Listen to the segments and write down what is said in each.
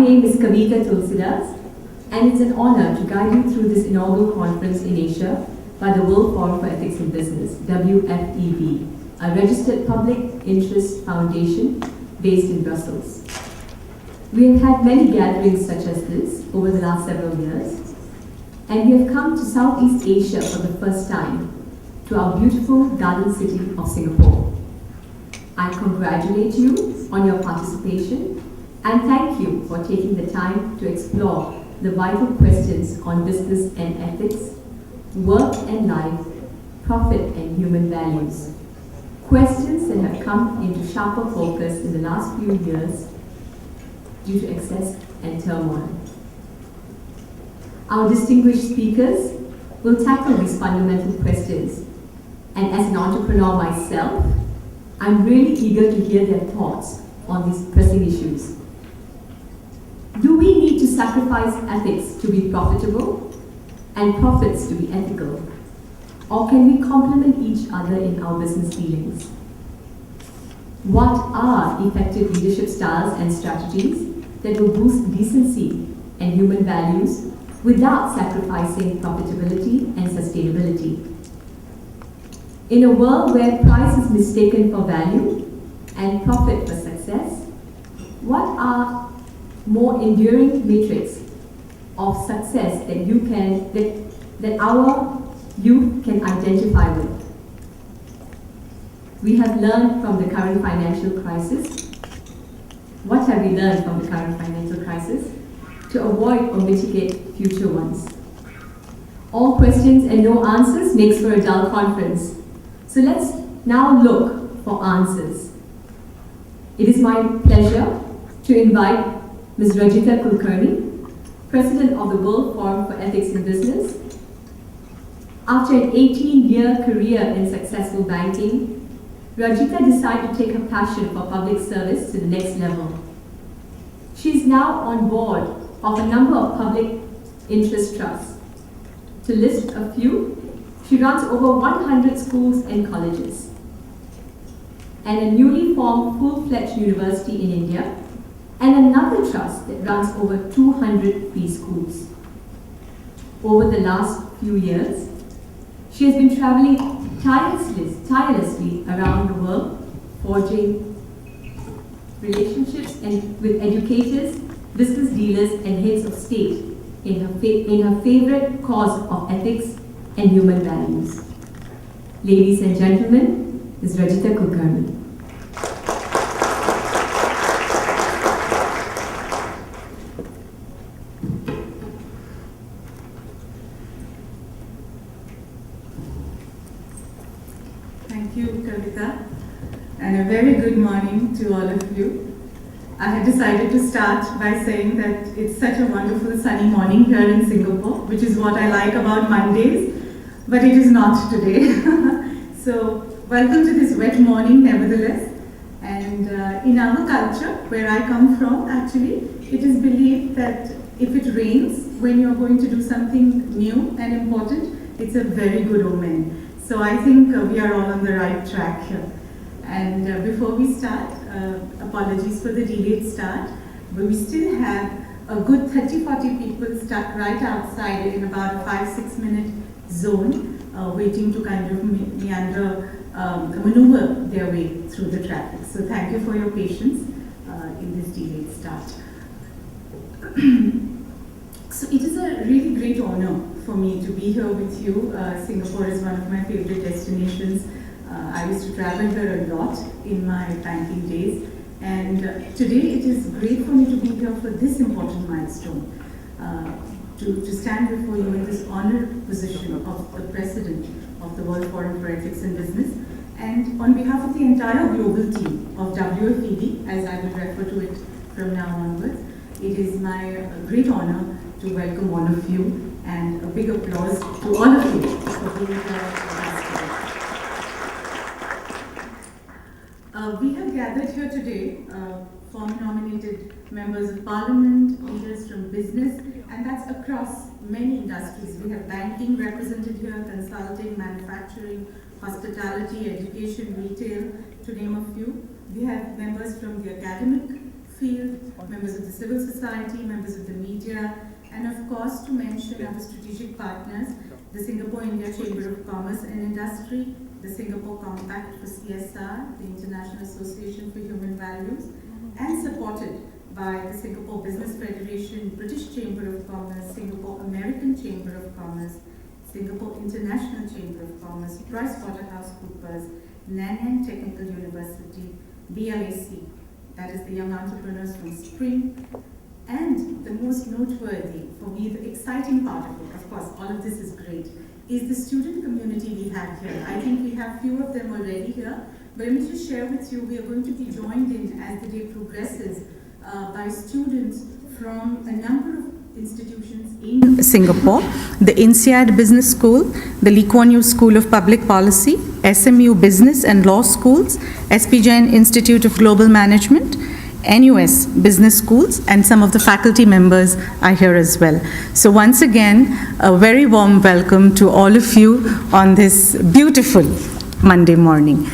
name is Kavita Tulsidas, and it's an honor to guide you through this inaugural conference in Asia by the World Forum for Ethics in Business, WFEB, a registered public interest foundation based in Brussels. We have had many gatherings such as this over the last several years, and we have come to Southeast Asia for the first time, to our beautiful garden city of Singapore. I congratulate you on your participation and thank you for taking the time to explore the vital questions on business and ethics, work and life, profit and human values. Questions that have come into sharper focus in the last few years due to excess and turmoil. Our distinguished speakers will tackle these fundamental questions, and as an entrepreneur myself, I'm really eager to hear their thoughts on these pressing issues. Do we need to sacrifice ethics to be profitable and profits to be ethical? Or can we complement each other in our business dealings? What are effective leadership styles and strategies that will boost decency and human values without sacrificing profitability and sustainability? In a world where price is mistaken for value and profit for success, what are more enduring metrics of success that our youth can identify with? We have learned from the current financial crisis. What have we learned from the current financial crisis to avoid or mitigate future ones? All questions and no answers makes for a dull conference. So let's now look for answers. It is my pleasure to invite Ms. Rajitha Kulkarni, President of the World Forum for Ethics in Business. After an 18-year career in successful banking, Rajitha decided to take her passion for public service to the next level. She is now on board of a number of public interest trusts. To list a few, she runs over 100 schools and colleges, and a newly formed full-fledged university in India, and another trust that runs over 200 free schools. Over the last few years, she has been traveling tirelessly around the world, forging relationships with educators, business dealers, and heads of state in her favorite cause of ethics and human values. Ladies and gentlemen, Ms. Rajitha Kulkarni. Thank you, Kavita, and a very good morning to all of you. I had decided to start by saying that it's such a wonderful sunny morning here in Singapore, which is what I like about Mondays, but it is not today. So, welcome to this wet morning nevertheless. And in our culture, where I come from, actually, it is believed that if it rains when you're going to do something new and important, it's a very good omen. So I think we are all on the right track here. And before we start, apologies for the delayed start, but we still have a good 30-40 people stuck right outside in about a 5-6 minute zone, waiting to kind of maneuver their way through the traffic. So thank you for your patience in this delayed start. So it is a really great honor for me to be here with you. Singapore is one of my favorite destinations. I used to travel here a lot in my banking days, and today it is great for me to be here for this important milestone, to stand before you in this honored position of the President of the World Forum for Ethics in Business, and on behalf of the entire global team of WFEB, as I will refer to it from now onwards, it is my great honor to welcome all of you, and a big applause to all of you for being here with us today. We have gathered here today former-nominated members of parliament, leaders from business, and that's across many industries. We have banking represented here, consulting, manufacturing, hospitality, education, retail, to name a few. We have members from the academic field, members of the civil society, members of the media, and of course to mention our strategic partners, the Singapore-India Chamber of Commerce and Industry, the Singapore Compact for CSR, the International Association for Human Values, and supported by the Singapore Business Federation, British Chamber of Commerce, Singapore American Chamber of Commerce, Singapore International Chamber of Commerce, PricewaterhouseCoopers, Nanyang Technical University, BLAC, that is the Young Entrepreneurs from Spring, and the most noteworthy, for me, the exciting part of it, of course, all of this is great, is the student community we have here. I think we have few of them already here, but let me just share with you, we are going to be joined in as the day progresses by students from a number of institutions in Singapore, the INSEAD Business School, the Lee Kuan Yew School of Public Policy, SMU Business and Law Schools, SP Jain Institute of Global Management, NUS Business Schools, and some of the faculty members are here as well. So once again, a very warm welcome to all of you on this beautiful Monday morning.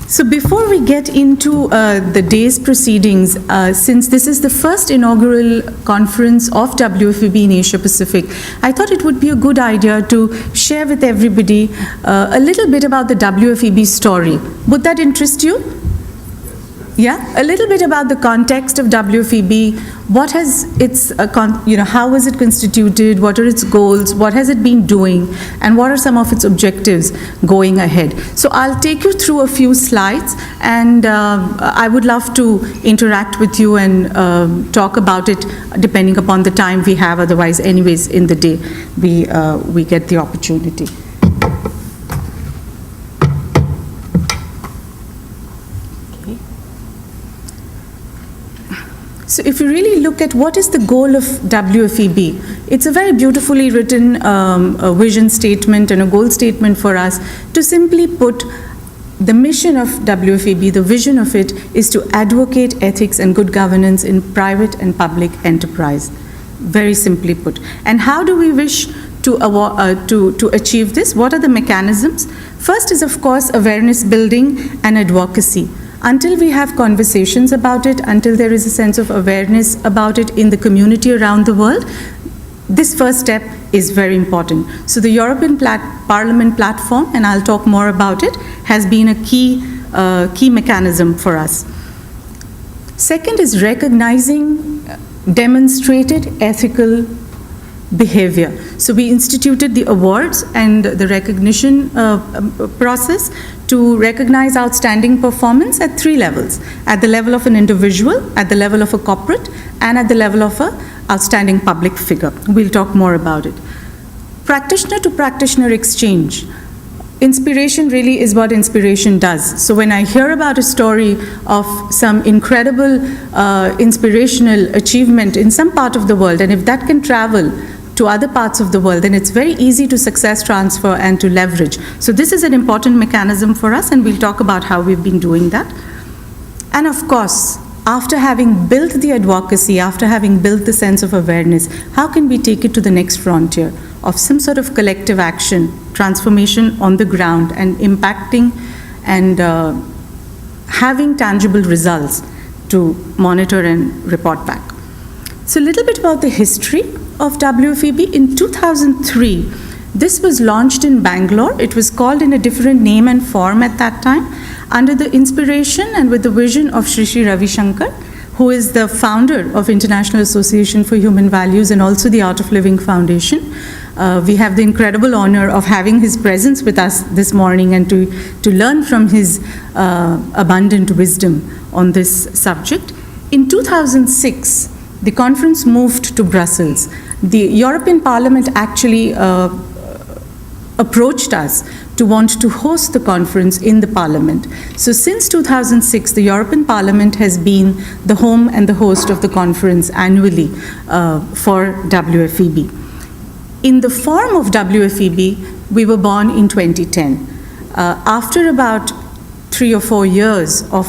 So before we get into the day's proceedings, since this is the first inaugural conference of WFEB in Asia Pacific, I thought it would be a good idea to share with everybody a little bit about the WFEB story. Would that interest you? Yeah, a little bit about the context of WFEB. What has its, how was it constituted? What are its goals? What has it been doing? And what are some of its objectives going ahead? So I'll take you through a few slides, and I would love to interact with you and talk about it depending upon the time we have. Otherwise, anyways, in the day, we get the opportunity. So if you really look at what is the goal of WFEB, it's a very beautifully written vision statement and a goal statement for us. To simply put, the mission of WFEB, the vision of it, is to advocate ethics and good governance in private and public enterprise. Very simply put. And how do we wish to achieve this? What are the mechanisms? First is, of course, awareness building and advocacy. Until we have conversations about it, until there is a sense of awareness about it in the community around the world, this first step is very important. So the European Parliament platform, and I'll talk more about it, has been a key mechanism for us. Second is recognizing demonstrated ethical behavior. So we instituted the awards and the recognition process to recognize outstanding performance at 3 levels: at the level of an individual, at the level of a corporate, and at the level of an outstanding public figure. We'll talk more about it. Practitioner to practitioner exchange. Inspiration really is what inspiration does. So when I hear about a story of some incredible inspirational achievement in some part of the world, and if that can travel to other parts of the world, then it's very easy to success transfer and to leverage. So this is an important mechanism for us, and we'll talk about how we've been doing that. And of course, after having built the advocacy, after having built the sense of awareness, how can we take it to the next frontier of some sort of collective action, transformation on the ground, and impacting and having tangible results to monitor and report back. So a little bit about the history of WFEB. In 2003, this was launched in Bangalore. It was called in a different name and form at that time, under the inspiration and with the vision of Sri Ravi Shankar, who is the founder of International Association for Human Values and also the Art of Living Foundation. We have the incredible honor of having his presence with us this morning and to learn from his abundant wisdom on this subject. In 2006, the conference moved to Brussels. The European Parliament actually approached us to want to host the conference in the Parliament. So since 2006, the European Parliament has been the home and the host of the conference annually for WFEB. In the form of WFEB, we were born in 2010. After about 3 or 4 years of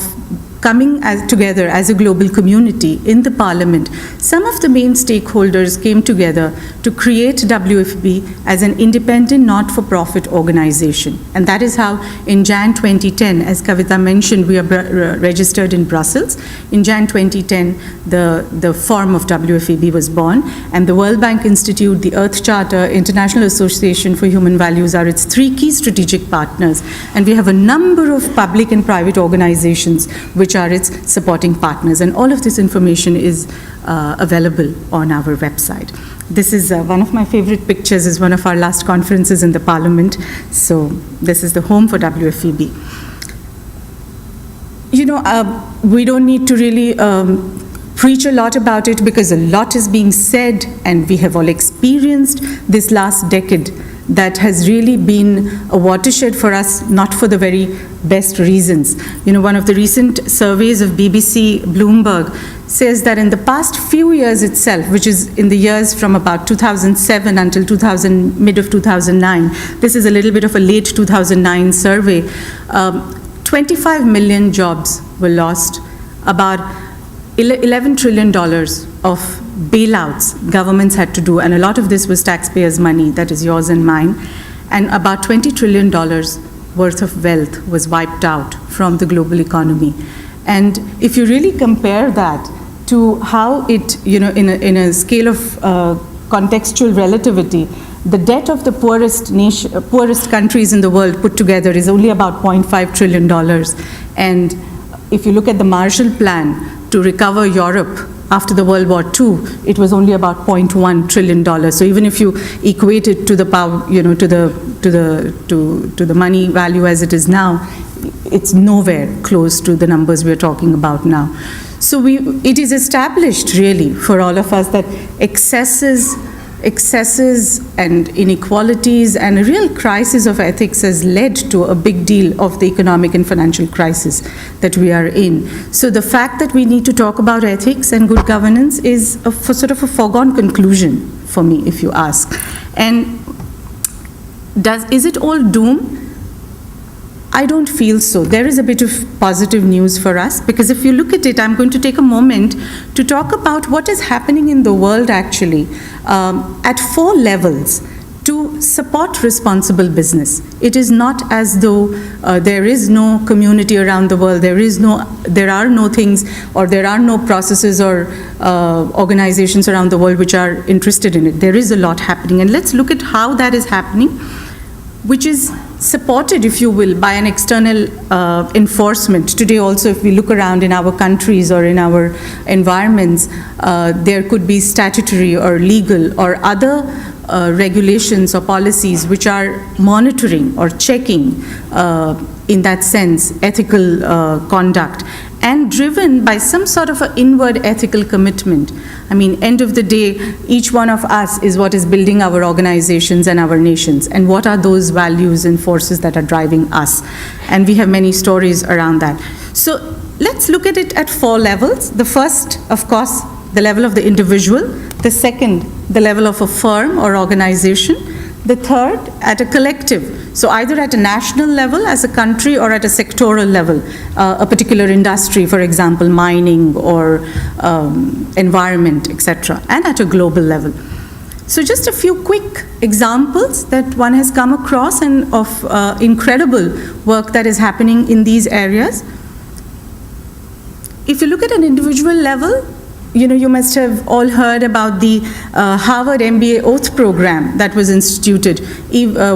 coming together as a global community in the Parliament, some of the main stakeholders came together to create WFP as an independent, not-for-profit organization. And that is how in Jan 2010, as Kavita mentioned, we are registered in Brussels. In Jan 2010, the form of WFP was born, and the World Bank Institute, the Earth Charter, International Association for Human Values are its 3 key strategic partners. And we have a number of public and private organizations which are its supporting partners. And all of this information is available on our website. This is one of my favorite pictures, is one of our last conferences in the Parliament. So this is the home for WFEB. You know, we don't need to really preach a lot about it because a lot is being said, and we have all experienced this last decade that has really been a watershed for us, not for the very best reasons. You know, one of the recent surveys of BBC Bloomberg says that in the past few years itself, which is in the years from about 2007 until mid of 2009, this is a little bit of a late 2009 survey, 25 million jobs were lost, about $11 trillion of bailouts governments had to do, and a lot of this was taxpayers' money, that is yours and mine, and about $20 trillion worth of wealth was wiped out from the global economy. And if you really compare that to how it, you know, in a scale of contextual relativity, the debt of the poorest countries in the world put together is only about $0.5 trillion. And if you look at the Marshall Plan to recover Europe after the World War II, it was only about $0.1 trillion. So even if you equate it to the power, you know, to the money value as it is now, it's nowhere close to the numbers we're talking about now. So it is established really for all of us that excesses and inequalities and a real crisis of ethics has led to a big deal of the economic and financial crisis that we are in. So the fact that we need to talk about ethics and good governance is sort of a foregone conclusion for me, if you ask. And is it all doom? I don't feel so. There is a bit of positive news for us, because if you look at it, I'm going to take a moment to talk about what is happening in the world actually at 4 levels to support responsible business. It is not as though there is no community around the world, there are no things, or there are no processes or organizations around the world which are interested in it. There is a lot happening, and let's look at how that is happening, which is supported, if you will, by an external enforcement. Today also, if we look around in our countries or in our environments, there could be statutory or legal or other regulations or policies which are monitoring or checking, in that sense, ethical conduct, and driven by some sort of an inward ethical commitment. I mean, end of the day, each one of us is what is building our organizations and our nations, and what are those values and forces that are driving us. And we have many stories around that. So let's look at it at 4 levels. The first, of course, the level of the individual. The second, the level of a firm or organization. The third, at a collective. So either at a national level as a country, or at a sectoral level, a particular industry, for example, mining or environment, etc., and at a global level. So just a few quick examples that one has come across, and of incredible work that is happening in these areas. If you look at an individual level, you know, you must have all heard about the Harvard MBA Oath program that was instituted,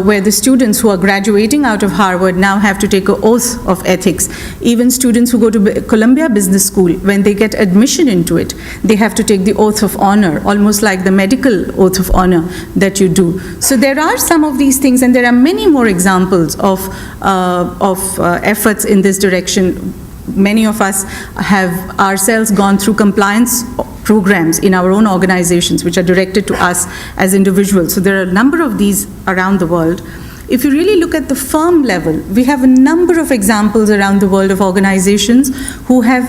where the students who are graduating out of Harvard now have to take an oath of ethics. Even students who go to Columbia Business School, when they get admission into it, they have to take the oath of honor, almost like the medical oath of honor that you do. So there are some of these things, and there are many more examples of efforts in this direction. Many of us have ourselves gone through compliance programs in our own organizations, which are directed to us as individuals. So there are a number of these around the world. If you really look at the firm level, we have a number of examples around the world of organizations who have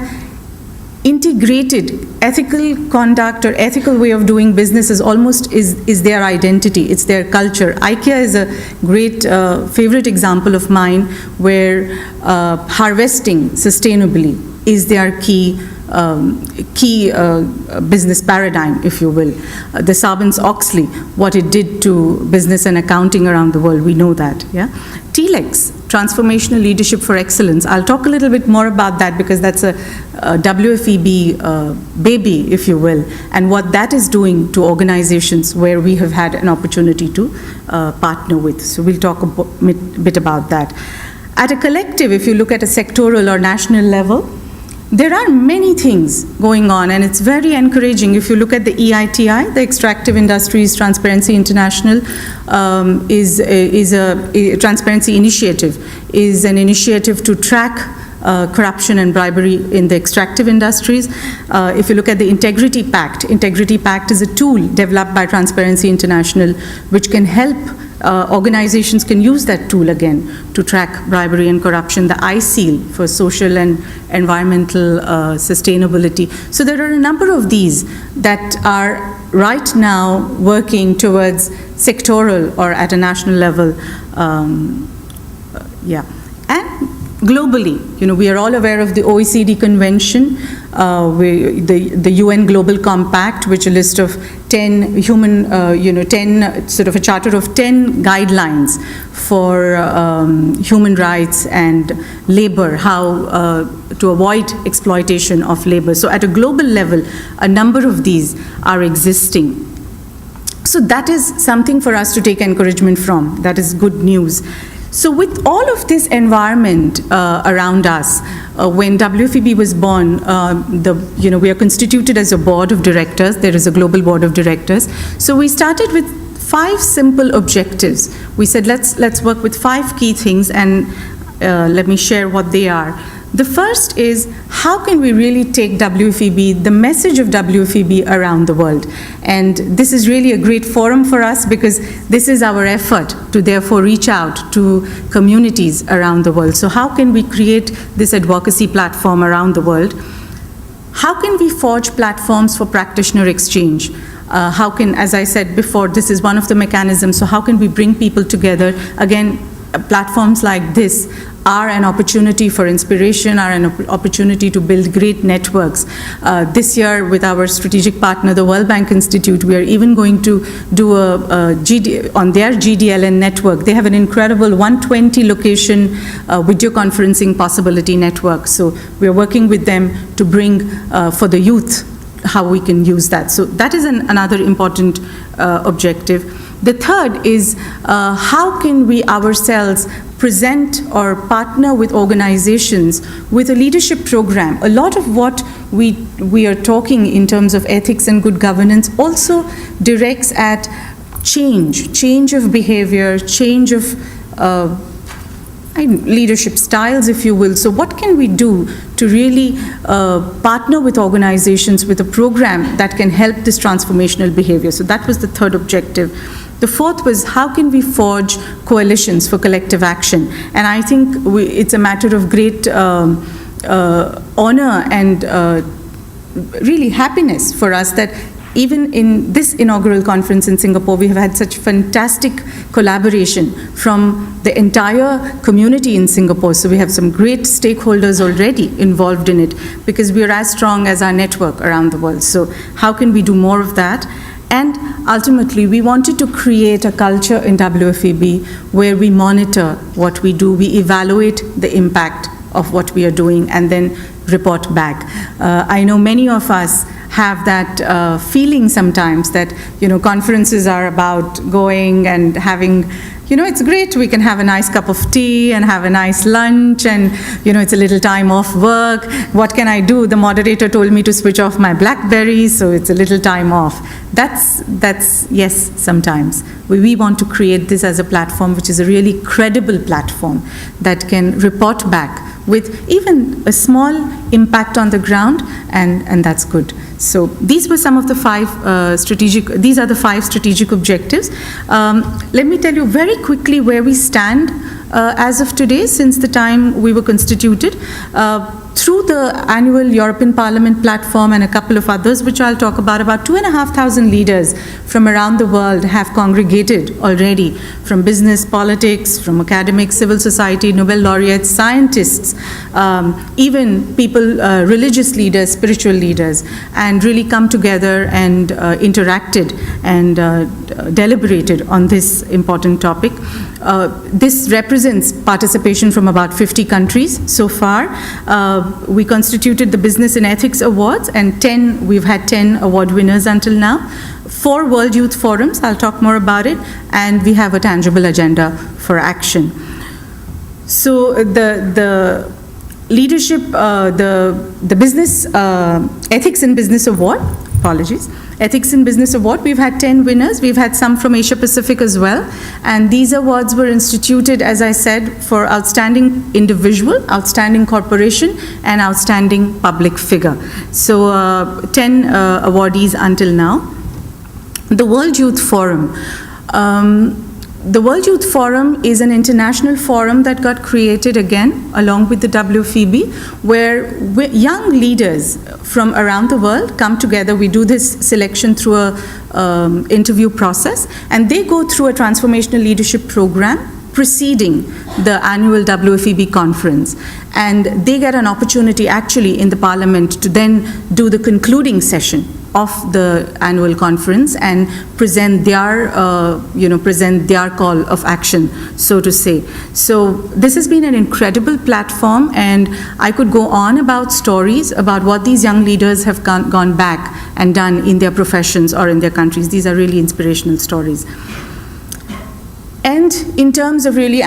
integrated ethical conduct or ethical way of doing business is their identity, it's their culture. IKEA is a great favorite example of mine, where harvesting sustainably is their key business paradigm, if you will. The Sarbanes-Oxley, what it did to business and accounting around the world, we know that. Yeah, TLEX, Transformational Leadership for Excellence. I'll talk a little bit more about that, because that's a WFEB baby, if you will, and what that is doing to organizations where we have had an opportunity to partner with. So we'll talk a bit about that. At a collective, if you look at a sectoral or national level, there are many things going on, and it's very encouraging. If you look at the EITI, the Extractive Industries Transparency International, is a transparency initiative, is an initiative to track corruption and bribery in the extractive industries. If you look at the Integrity Pact is a tool developed by Transparency International, which can help organizations can use that tool again to track bribery and corruption. The ISEAL for social and environmental sustainability. So there are a number of these that are right now working towards sectoral or at a national level. And globally, we are all aware of the OECD Convention, the UN Global Compact, which a list of 10 sort of a charter of 10 guidelines for human rights and labor, how to avoid exploitation of labor. So at a global level, a number of these are existing. So that is something for us to take encouragement from. That is good news. So with all of this environment around us, when WFEB was born, we are constituted as a board of directors. There is a global board of directors. So we started with 5 simple objectives. We said, let's work with 5 key things, and let me share what they are. The first is, how can we really take WFEB, the message of WFEB around the world? And this is really a great forum for us, because this is our effort to therefore reach out to communities around the world. So how can we create this advocacy platform around the world? How can we forge platforms for practitioner exchange? How can, as I said before, this is one of the mechanisms, so how can we bring people together? Again, platforms like this are an opportunity for inspiration, are an opportunity to build great networks. This year, with our strategic partner, the World Bank Institute, we are even going to do on their GDLN network. They have an incredible 120 location video conferencing possibility network. So we are working with them to bring for the youth how we can use that. So that is another important objective. The third is, how can we ourselves present or partner with organizations with a leadership program? A lot of what we are talking in terms of ethics and good governance also directs at change of behavior, change of leadership styles, if you will. So what can we do to really partner with organizations with a program that can help this transformational behavior? So that was the third objective. The fourth was, how can we forge coalitions for collective action? And I think it's a matter of great honor and really happiness for us that even in this inaugural conference in Singapore, we have had such fantastic collaboration from the entire community in Singapore. So we have some great stakeholders already involved in it, because we are as strong as our network around the world. So how can we do more of that? And ultimately, we wanted to create a culture in WFEB where we monitor what we do, we evaluate the impact of what we are doing, and then report back. I know many of us have that feeling sometimes that, conferences are about going and having, it's great, we can have a nice cup of tea and have a nice lunch, and, it's a little time off work. What can I do? The moderator told me to switch off my BlackBerry, so it's a little time off. That's yes, sometimes. We want to create this as a platform which is a really credible platform that can report back with even a small impact on the ground, and that's good. So these were some of the 5 these are the 5 strategic objectives. Let me tell you very quickly where we stand as of today, since the time we were constituted. through the annual European Parliament platform and a couple of others, which I'll talk about 2,500 leaders from around the world have congregated already, from business, politics, from academics, civil society, Nobel laureates, scientists, even people, religious leaders, spiritual leaders, and really come together and interacted and deliberated on this important topic. This represents participation from about 50 countries so far. We constituted the Business and Ethics Awards, and we've had 10 award winners until now. 4 World Youth Forums, I'll talk more about it, and we have a tangible agenda for action. So the leadership, the Business Ethics in Business Award, Ethics in Business Award, we've had 10 winners. We've had some from Asia Pacific as well. And these awards were instituted, as I said, for outstanding individual, outstanding corporation, and outstanding public figure. So 10 awardees until now. The World Youth Forum. The World Youth Forum is an international forum that got created again along with the WFEB, where young leaders from around the world come together. We do this selection through a interview process, and they go through a transformational leadership program preceding the annual WFEB conference. And they get an opportunity actually in the Parliament to then do the concluding session of the annual conference and present their, present their call of action, so to say. So this has been an incredible platform, and I could go on about stories about what these young leaders have gone back and done in their professions or in their countries. These are really inspirational stories. And in terms of really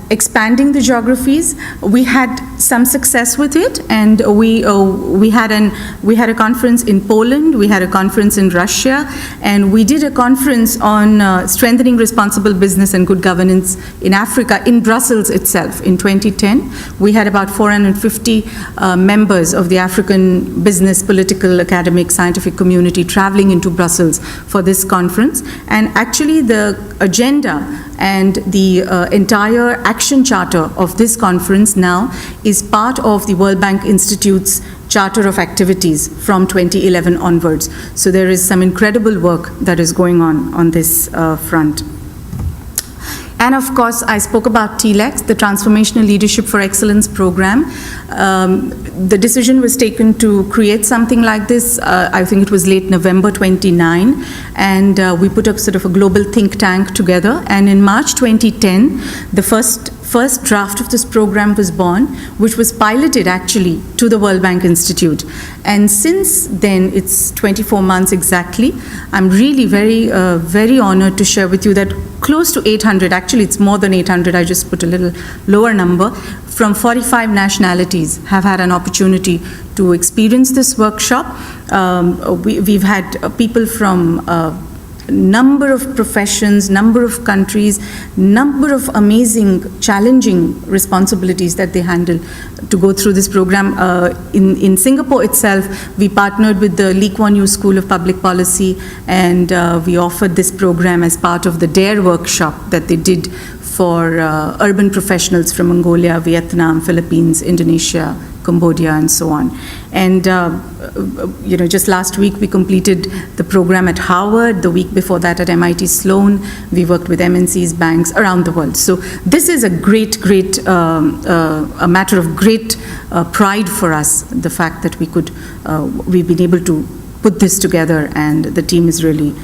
expanding the geographies, we had some success with it, and we had a conference in Poland, we had a conference in Russia, and we did a conference on strengthening responsible business and good governance in Africa, in Brussels itself, in 2010. We had about 450 members of the African business, political, academic, scientific community traveling into Brussels for this conference. And actually the agenda and the entire action charter of this conference now is part of the World Bank Institute's Charter of Activities from 2011 onwards. So there is some incredible work that is going on this front. And of course, I spoke about TLEX, the Transformational Leadership for Excellence program. The decision was taken to create something like this. I think it was late November 29, and we put up sort of a global think tank together. And in March 2010, the first draft of this program was born, which was piloted actually to the World Bank Institute. And since then, it's 24 months exactly. I'm really very honored to share with you that close to 800, actually it's more than 800, I just put a little lower number, from 45 nationalities have had an opportunity to experience this workshop. We've had people from number of professions, number of countries, number of amazing, challenging responsibilities that they handle to go through this program. In Singapore itself, we partnered with the Lee Kuan Yew School of Public Policy, and we offered this program as part of the DARE workshop that they did for urban professionals from Mongolia, Vietnam, Philippines, Indonesia, Cambodia, and so on. And just last week we completed the program at Harvard, the week before that at MIT Sloan. We worked with MNCs, banks around the world. So this is a a matter of great pride for us, the fact that we've been able to put this together, and the team is really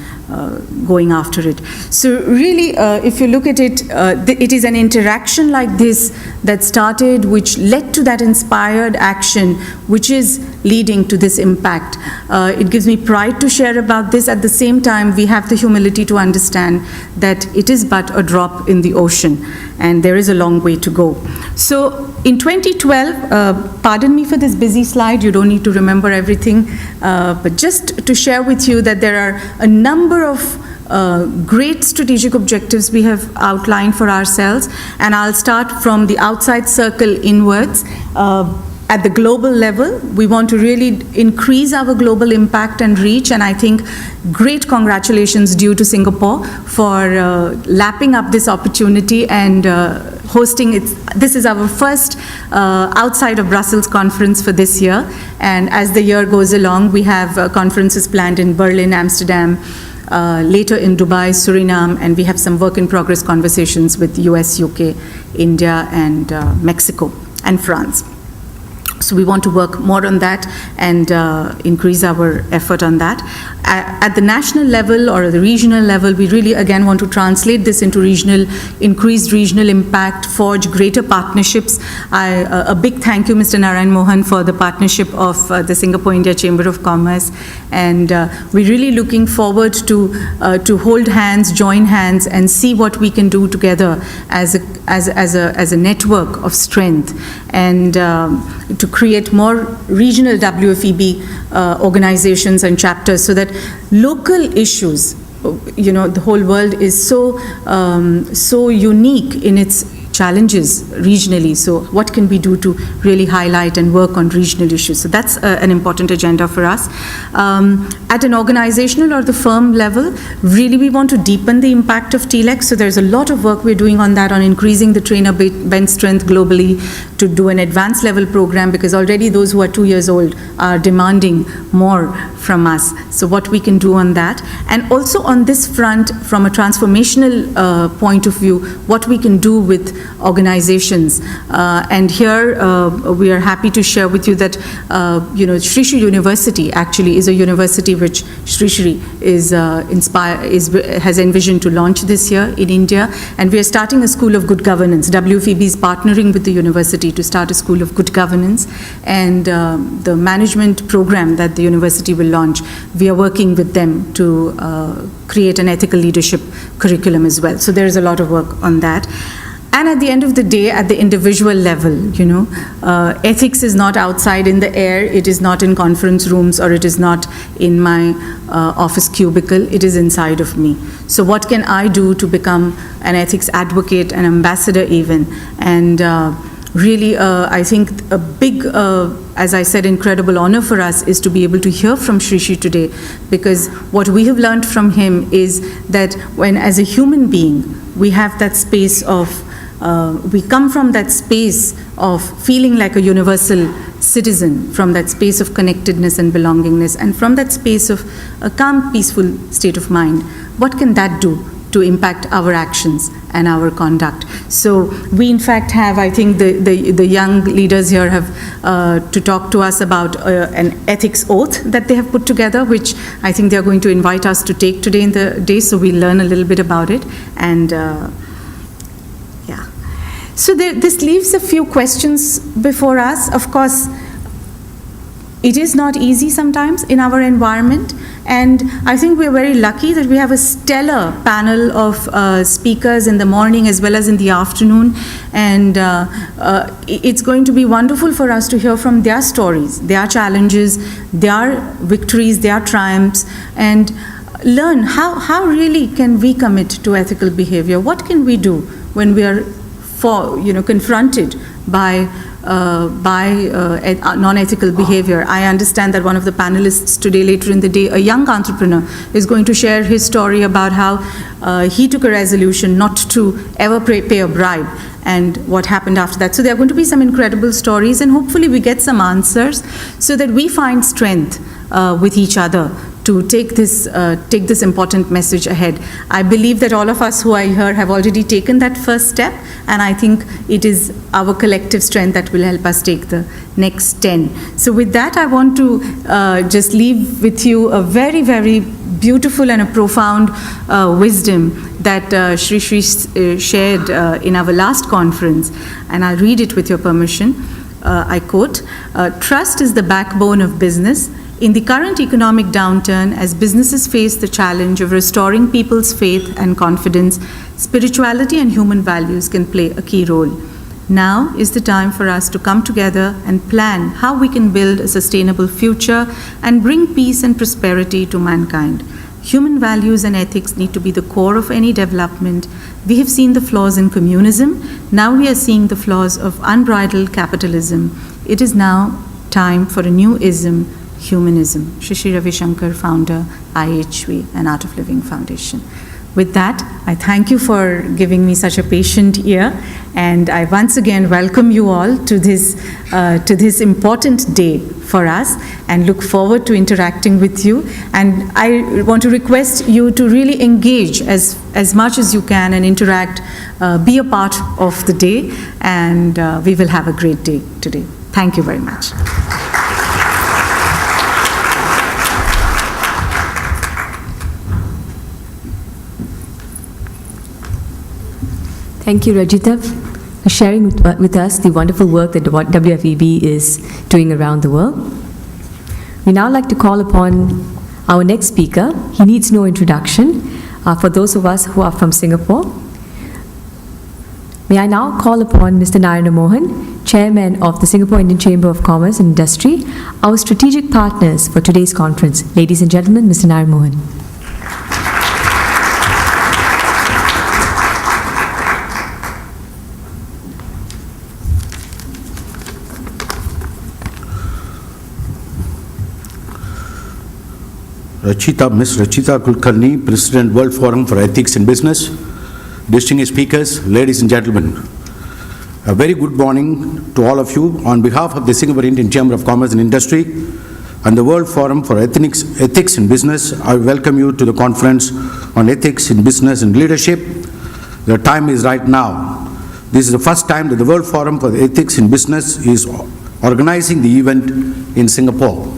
going after it. So really, if you look at it, it is an interaction like this that started, which led to that inspired action, which is leading to this impact. It gives me pride to share about this. At the same time, we have the humility to understand that it is but a drop in the ocean, and there is a long way to go. So in 2012, pardon me for this busy slide, you don't need to remember everything, but just to share with you that there are a number of great strategic objectives we have outlined for ourselves, and I'll start from the outside circle inwards. at the global level. We want to really increase our global impact and reach, and I think great congratulations due to Singapore for lapping up this opportunity and hosting it. This is our first outside of Brussels conference for this year, and as the year goes along, we have conferences planned in Berlin, Amsterdam, later in Dubai, Suriname, and we have some work in progress conversations with US, UK, India, and Mexico, and France. So we want to work more on that and increase our effort on that. At the national level or the regional level, we really again want to translate this into increased regional impact, forge greater partnerships. A big thank you, Mr. Narayan Mohan, for the partnership of the Singapore-India Chamber of Commerce. And we're really looking forward to hold hands, join hands, and see what we can do together as a network of strength, and to create more regional WFEB organizations and chapters, so that local issues, the whole world is so unique in its challenges regionally. So what can we do to really highlight and work on regional issues? So that's an important agenda for us. At an organizational or the firm level, really we want to deepen the impact of TLEX. So there's a lot of work we're doing on that, on increasing the trainer bench strength globally, to do an advanced level program, because already those who are 2 years old are demanding more from us. So what we can do on that. And also on this front, from a transformational point of view, what we can do with organizations. And here we are happy to share with you that Sri Sri University actually is a university which Sri Sri has envisioned to launch this year in India, and we are starting a school of good governance. WFEB is partnering with the university to start a school of good governance, and the management program that the university will launch, we are working with them to create an ethical leadership curriculum as well. So there is a lot of work on that. And at the end of the day, at the individual level, ethics is not outside in the air, it is not in conference rooms, or it is not in my office cubicle, it is inside of me. So what can I do to become an ethics advocate, an ambassador even? And really, I think a big, as I said, incredible honor for us is to be able to hear from Sri Sri today, because what we have learned from him is that when, as a human being, we have that space of we come from that space of feeling like a universal citizen, from that space of connectedness and belongingness, and from that space of a calm, peaceful state of mind. What can that do to impact our actions and our conduct? So we in fact have, I think the young leaders here have to talk to us about an ethics oath that they have put together, which I think they're going to invite us to take today in the day, so we'll learn a little bit about it. And so this leaves a few questions before us. Of course, it is not easy sometimes in our environment, and I think we're very lucky that we have a stellar panel of speakers in the morning as well as in the afternoon, and it's going to be wonderful for us to hear from their stories, their challenges, their victories, their triumphs, and learn how really can we commit to ethical behavior. What can we do when we are confronted by non-ethical behavior? I understand that one of the panelists today, later in the day, a young entrepreneur, is going to share his story about how he took a resolution not to ever pay a bribe, and what happened after that. So there are going to be some incredible stories, and hopefully we get some answers so that we find strength with each other to take this important message ahead. I believe that all of us who are here have already taken that first step, and I think it is our collective strength that will help us take the next 10. So with that, I want to just leave with you a very, very beautiful and a profound wisdom that Sri Sri shared in our last conference, and I'll read it with your permission. I quote, "Trust is the backbone of business. In the current economic downturn, as businesses face the challenge of restoring people's faith and confidence, spirituality and human values can play a key role. Now is the time for us to come together and plan how we can build a sustainable future and bring peace and prosperity to mankind. Human values and ethics need to be the core of any development. We have seen the flaws in communism. Now we are seeing the flaws of unbridled capitalism. it is now time for a new ism, humanism. Shri Ravi Shankar, founder, IHV and Art of Living Foundation. With that, I thank you for giving me such a patient ear, and I once again welcome you all to this important day for us, and look forward to interacting with you. And I want to request you to really engage as much as you can and interact, be a part of the day, and we will have a great day today. Thank you very much. Thank you, Rajita, for sharing with us the wonderful work that WFEB is doing around the world. We now like to call upon our next speaker. He needs no introduction for those of us who are from Singapore. May I now call upon Mr. Narayana Mohan, Chairman of the Singapore Indian Chamber of Commerce and Industry, our strategic partners for today's conference. Ladies and gentlemen, Mr. Narayana Mohan. Ms. Rachita Kulkarni, President, World Forum for Ethics in Business, distinguished speakers, ladies and gentlemen. A very good morning to all of you. On behalf of the Singapore Indian Chamber of Commerce and Industry and the World Forum for Ethics in Business, I welcome you to the conference on ethics in business and leadership. The time is right now. This is the first time that the World Forum for Ethics in Business is organizing the event in Singapore.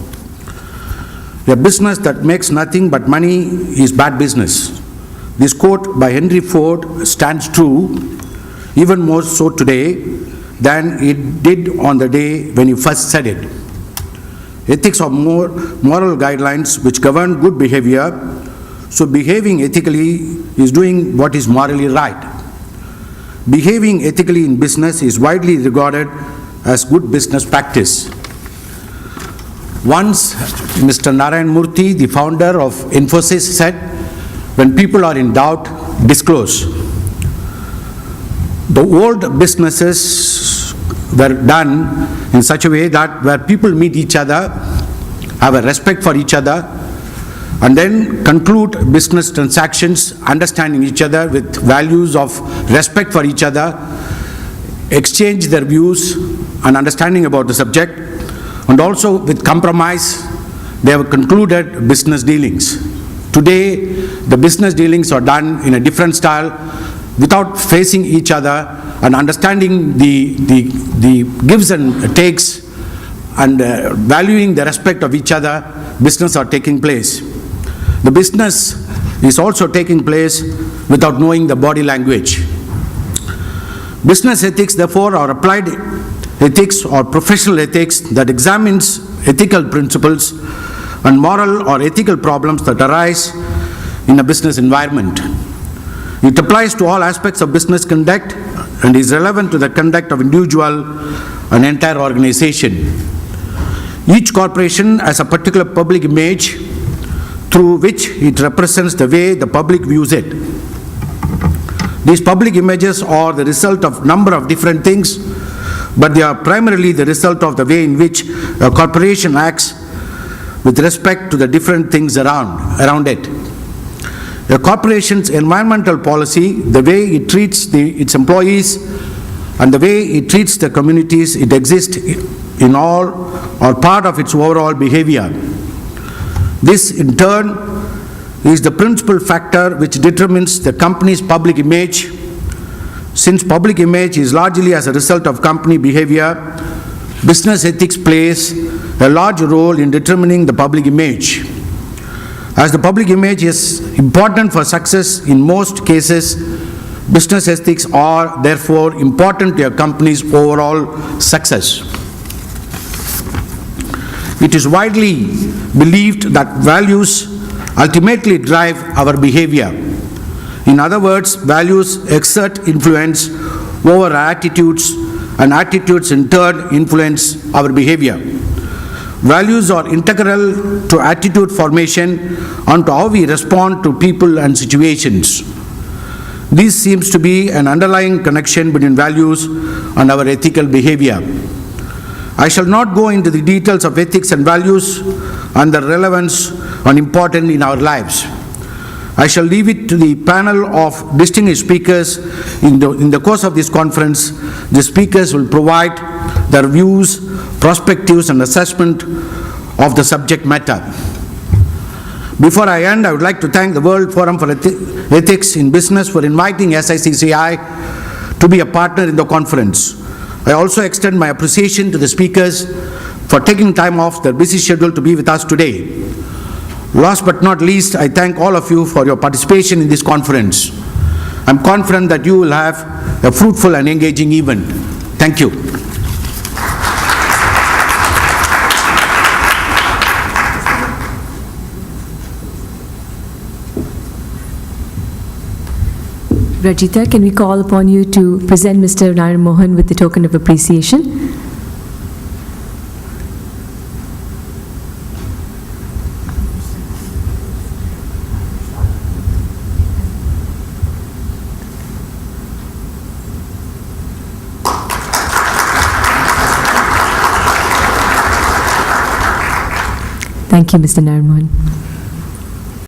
A business that makes nothing but money is bad business. This quote by Henry Ford stands true, even more so today than it did on the day when he first said it. Ethics are moral guidelines which govern good behavior, so behaving ethically is doing what is morally right. Behaving ethically in business is widely regarded as good business practice. Once, Mr. Narayan Murthy, the founder of Infosys, said, "When people are in doubt, disclose." The old businesses were done in such a way that where people meet each other, have a respect for each other, and then conclude business transactions, understanding each other with values of respect for each other, exchange their views and understanding about the subject, and also with compromise, they have concluded business dealings. Today, the business dealings are done in a different style, without facing each other and understanding the gives and takes, and valuing the respect of each other. Business are taking place. The business is also taking place without knowing the body language. Business ethics, therefore, are applied ethics or professional ethics that examines ethical principles and moral or ethical problems that arise in a business environment. It applies to all aspects of business conduct and is relevant to the conduct of individual and entire organization. Each corporation has a particular public image through which it represents the way the public views it. These public images are the result of a number of different things, but they are primarily the result of the way in which a corporation acts with respect to the different things around it. A corporation's environmental policy, the way it treats its employees, and the way it treats the communities it exists in all, are part of its overall behavior. This, in turn, is the principal factor which determines the company's public image. Since public image is largely as a result of company behavior, business ethics plays a large role in determining the public image. As the public image is important for success in most cases, business ethics are therefore important to a company's overall success. It is widely believed that values ultimately drive our behavior. In other words, values exert influence over our attitudes, and attitudes in turn influence our behavior. Values are integral to attitude formation and to how we respond to people and situations. This seems to be an underlying connection between values and our ethical behavior. I shall not go into the details of ethics and values and their relevance and importance in our lives. I shall leave it to the panel of distinguished speakers in the course of this conference. The speakers will provide their views, perspectives, and assessment of the subject matter. Before I end, I would like to thank the World Forum for Ethics in Business for inviting SICCI to be a partner in the conference. I also extend my appreciation to the speakers for taking time off their busy schedule to be with us today. Last but not least, I thank all of you for your participation in this conference. I'm confident that you will have a fruitful and engaging event. Thank you. Rajita, can we call upon you to present Mr. Narayan Mohan with the token of appreciation? Thank you, Mr. Narayan Mohan.